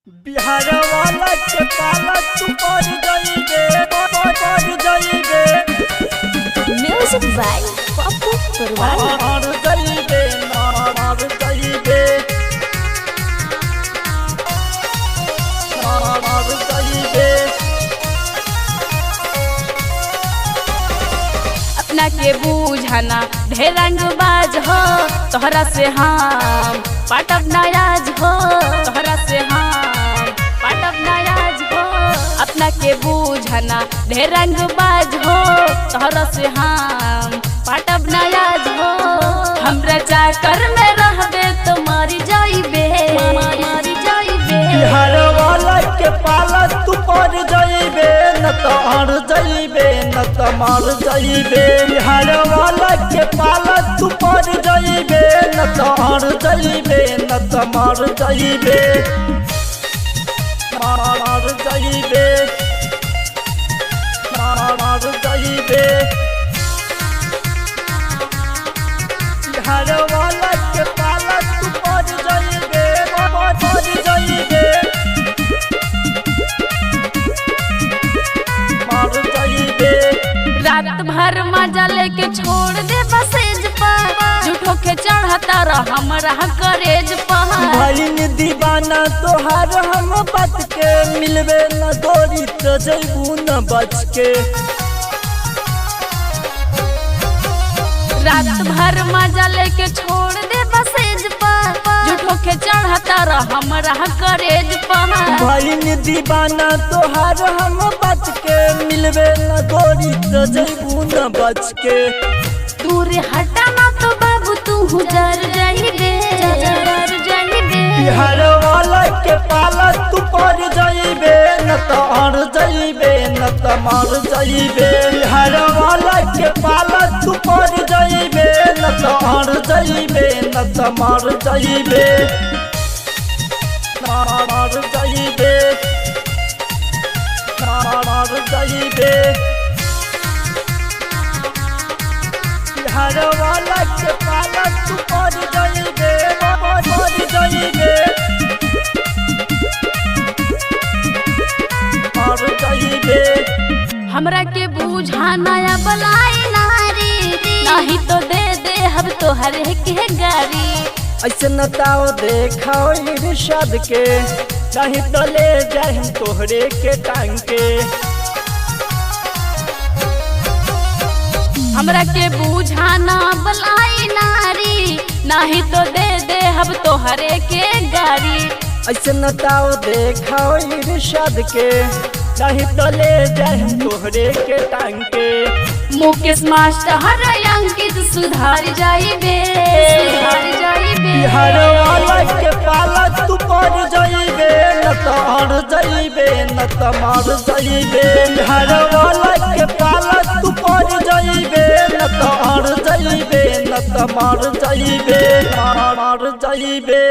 बिहार वाला के पाला तू कर जाइबे म्यूजिक बाय पप्पू परवाना। मार जाइबे मार जाइबे मार जाइबे। अपना के बूझाना ढेर रंगबाज हो, तोहरा से हम पाटब नाराज हो, तोहरा से हम पाटब नाराज हो। अपना के बूझाना ढेर रंगबाज हो, तोहरा से हम पाटब नाराज हो। हमरा चाकर में रहबे तो मारी जाइबे मारी जाइबे। बिहार वाला के पाला तू पर जाइबे न तो हार जाइबे न तो मार जाइबे। बिहार वाला के पाला तू पर जाइबे न तो हार जाइबे न तो मार जाइबे मार जाइबे मार जाइबे। बिहार वाला के पाला तू पर जाइबे पर जाइबे मार जाइबे। रात भर मजा लेके छोड़ दे बसेज पर, झूठो के चढ़ता रह हमरा करेज पर। भइल दीवाना तोहार हम बात के, मिलबे न गोरी तो जैबू न बच के। रात भर मजा लेके छोड़ दे बसेज पर, झूठो के चढ़ता रह हमरा करेज पर। भइल दीवाना तोहार हम बात के, मिलबे न गोरी तो जैबू न बच के। दूर हटाना तो बाबू तू जर जाइबे जर जाइबे। बिहार वाला के पाला तू पर जाइबे न तो हार जाइबे न तो मार जाइबे। बिहार वाला के पाला तू पर जाइबे न तो हार जाइबे न तो मार जाइबे मार जाइबे मार जाइबे। बिहार वाला के पाला तू पर जाइबे पर जाइबे मार जाइबे। हमरा के बूझाना या बलाई नारी, नहीं तो दे दे हम तो हर के गारी। ऐसे नताओ देखाओ इरशाद के, नहीं तो ले जाए हम तोहरे के टांग के। हमरा के बूझाना बलाई नारी, नहीं तो दे दे हम तो हर के गारी। ऐसे नताओ देखाओ इरशाद के, नहीं तो ले जाए हम तोहरे के टांग के। मुकेश मास्टर हर अंकित सुधार जाइबे सुधार जाइबे। बिहार वाला के पाला तू पर जाइबे न तो हार जाइबे न तो मार जाइबे। बिहार वाला के पाला तू पर जाइबे न तो हार जाइबे न तो मार जाइबे मार जाइबे।